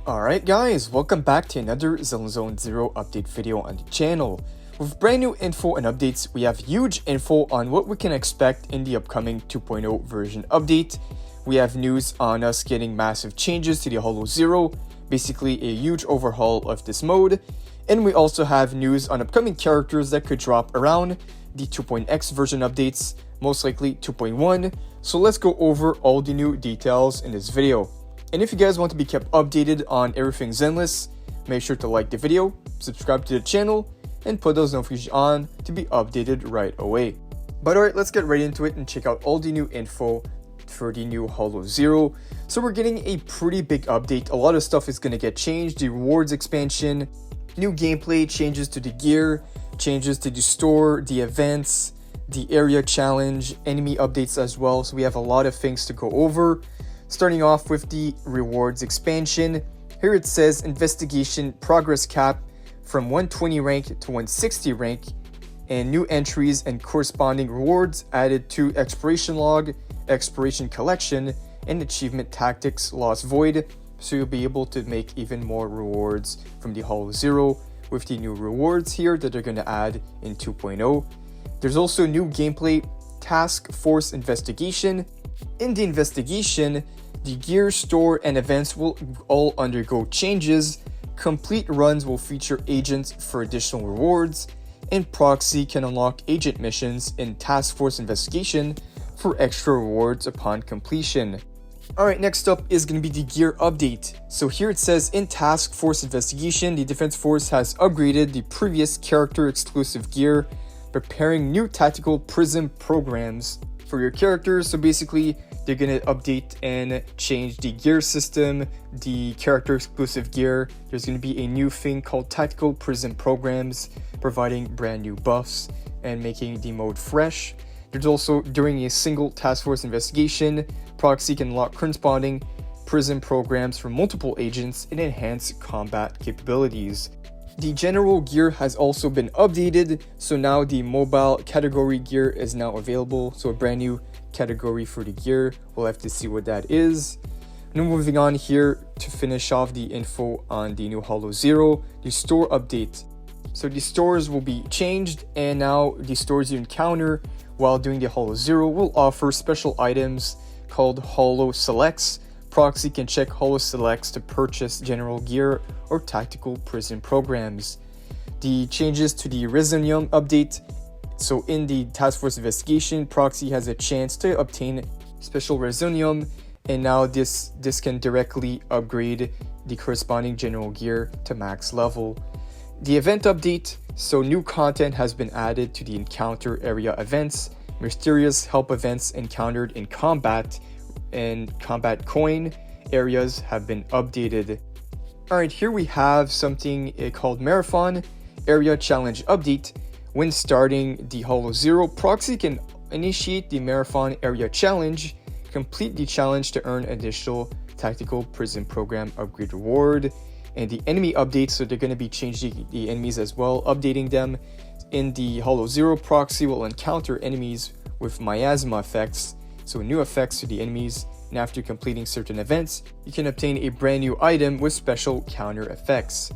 Alright guys, welcome back to another Zone 0 update video on the channel. With brand new info and updates, we have huge info on what we can expect in the upcoming 2.0 version update. We have news on us getting massive changes to the Holo Zero, basically a huge overhaul of this mode. And we also have news on upcoming characters that could drop around the 2.x version updates, most likely 2.1. So let's go over all the new details in this video. And if you guys want to be kept updated on everything Zenless, make sure to like the video, subscribe to the channel, and put those notifications on to be updated right away. But alright, let's get right into it and check out all the new info for the new Holo Zero. So we're getting a pretty big update. A lot of stuff is going to get changed. The rewards expansion, new gameplay, changes to the gear, changes to the store, the events, the area challenge, enemy updates as well. So we have a lot of things to go over. Starting off with the rewards expansion. Here it says investigation progress cap from 120 rank to 160 rank, and new entries and corresponding rewards added to exploration log, exploration collection, and achievement tactics lost void. So you'll be able to make even more rewards from the Holo Zero with the new rewards here that they're going to add in 2.0. There's also new gameplay task force investigation. In the investigation, the gear, store, and events will all undergo changes. Complete runs will feature agents for additional rewards, and proxy can unlock agent missions in task force investigation for extra rewards upon completion. Alright, next up is going to be the gear update. So here it says in task force investigation, the defense force has upgraded the previous character exclusive gear, preparing new tactical prism programs for your characters. So basically, they're going to update and change the gear system, the character exclusive gear. There's going to be a new thing called tactical prism programs, providing brand new buffs and making the mode fresh. There's also, during a single task force investigation, proxy can unlock corresponding prism programs for multiple agents and enhance combat capabilities. The general gear has also been updated, so now the mobile category gear is now available. So a brand new category for the gear. We'll have to see what that is. Now moving on here to finish off the info on the new Holo Zero, the store update. So the stores will be changed, and now the stores you encounter while doing the Holo Zero will offer special items called Holo Selects. Proxy can check Holo Selects to purchase general gear or tactical prism programs. The changes to the Resonium update. So in the task force investigation, proxy has a chance to obtain special Resonium, and now this can directly upgrade the corresponding general gear to max level. The event update. So new content has been added to the encounter area events. Mysterious help events encountered in combat and combat coin areas have been updated. Alright, here we have something called Marathon Area Challenge Update. When starting the Holo Zero, proxy can initiate the Marathon Area Challenge, complete the challenge to earn additional tactical prism program upgrade reward. And the enemy updates, so they're going to be changing the enemies as well, updating them. In the Holo Zero, proxy will encounter enemies with miasma effects, so new effects to the enemies, and after completing certain events, you can obtain a brand new item with special counter effects.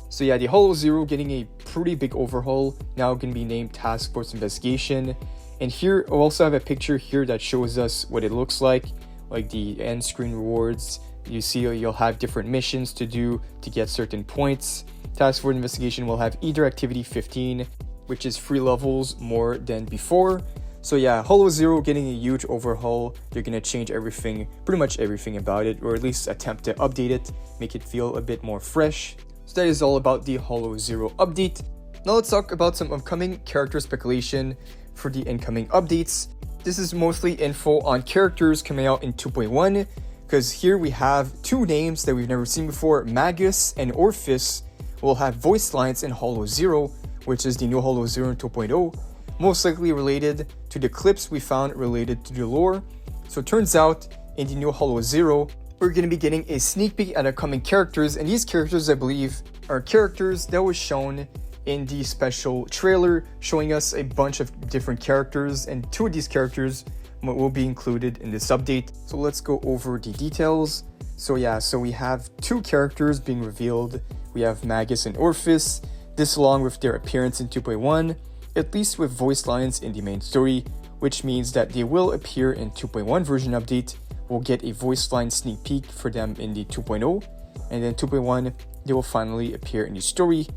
So yeah, the Holo Zero getting a pretty big overhaul, now going to be named Task Force Investigation. And here, I also have a picture here that shows us what it looks like the end screen rewards. You see you'll have different missions to do to get certain points. Task Force Investigation will have either activity 15, which is 3 levels more than before. So yeah, Holo Zero getting a huge overhaul. They're going to change everything, pretty much everything about it, or at least attempt to update it, make it feel a bit more fresh. So that is all about the Holo Zero update. Now let's talk about some upcoming character speculation for the incoming updates. This is mostly info on characters coming out in 2.1, because here we have 2 names that we've never seen before. Magus and Orphis will have voice lines in Holo Zero, which is the new Holo Zero in 2.0. Most likely related to the clips we found related to the lore. So it turns out in the new Holo Zero, we're going to be getting a sneak peek at upcoming characters, and these characters, I believe, are characters that was shown in the special trailer, showing us a bunch of different characters, and 2 of these characters will be included in this update. So let's go over the details. So yeah, so we have two characters being revealed. We have Magus and Orpheus, this along with their appearance in 2.1, at least with voice lines in the main story, which means that they will appear in 2.1 version update. We'll get a voice line sneak peek for them in the 2.0, and then 2.1, they will finally appear in the story.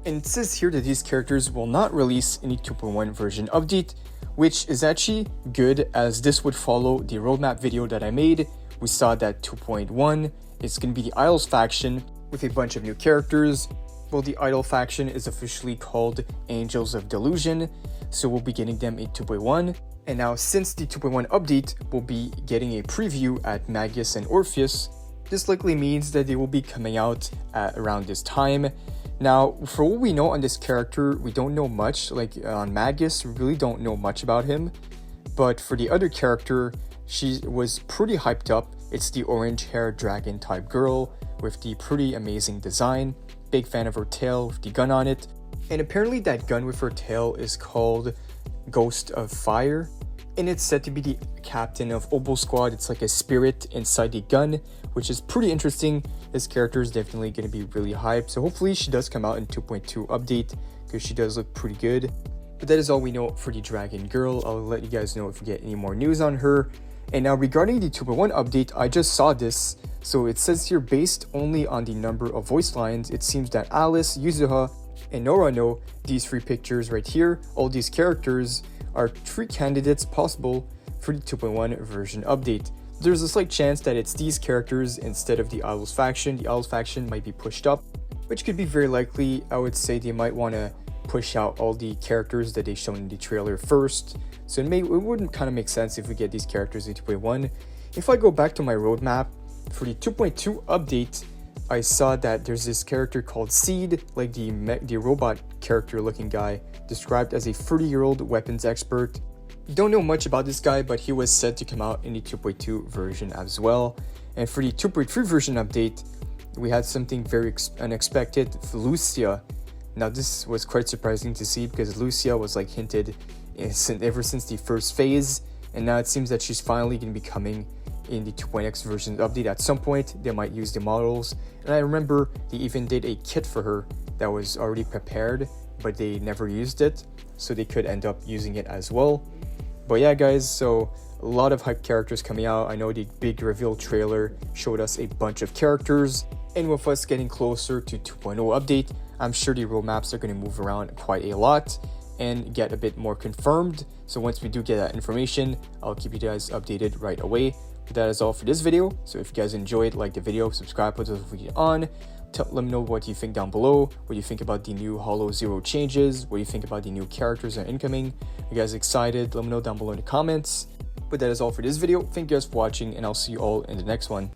And it says here that these characters will not release in the 2.1 version update, which is actually good as this would follow the roadmap video that I made. We saw that 2.1 is going to be the Idols faction with a bunch of new characters. Well, the Idol faction is officially called Angels of Delusion, so we'll be getting them in 2.1. And now since the 2.1 update, we'll be getting a preview at Magus and Orpheus. This likely means that they will be coming out at around this time. Now, for what we know on this character, we don't know much. Like on Magus, we really don't know much about him. But for the other character, she was pretty hyped up. It's the orange hair dragon type girl with the pretty amazing design. Big fan of her tail with the gun on it. And apparently that gun with her tail is called Ghost of Fire. And it's said to be the captain of Oboe Squad. It's like a spirit inside the gun, which is pretty interesting. This character is definitely going to be really hyped. So hopefully she does come out in 2.2 update because she does look pretty good. But that is all we know for the Dragon Girl. I'll let you guys know if we get any more news on her. And now regarding the 2.1 update, I just saw this. So it says here, based only on the number of voice lines, it seems that Alice, Yuzuha, and Norano, these three pictures right here, all these characters are three candidates possible for the 2.1 version update. There's a slight chance that it's these characters instead of the Idols faction. The Idols faction might be pushed up, which could be very likely. I would say they might want to push out all the characters that they shown in the trailer first. So it wouldn't kind of make sense if we get these characters in 2.1. If I go back to my roadmap, for the 2.2 update, I saw that there's this character called Seed, like the robot character looking guy, described as a 30-year-old weapons expert. Don't know much about this guy, but he was said to come out in the 2.2 version as well. And for the 2.3 version update, we had something very unexpected, Lucia. Now this was quite surprising to see because Lucia was like hinted ever since the first phase, and now it seems that she's finally going to be coming in the 2.x version update at some point. They might use the models, and I remember they even did a kit for her that was already prepared, but they never used it, so they could end up using it as well. But yeah guys, so a lot of hype characters coming out. I know the big reveal trailer showed us a bunch of characters, and with us getting closer to 2.0 update, I'm sure the roadmaps are going to move around quite a lot and get a bit more confirmed. So once we do get that information, I'll keep you guys updated right away. But that is all for this video. So if you guys enjoyed, like the video, subscribe, put the notification on. Let me know what you think down below. What do you think about the new Hollow Zero changes? What do you think about the new characters that are incoming? Are you guys excited? Let me know down below in the comments. But that is all for this video. Thank you guys for watching, and I'll see you all in the next one.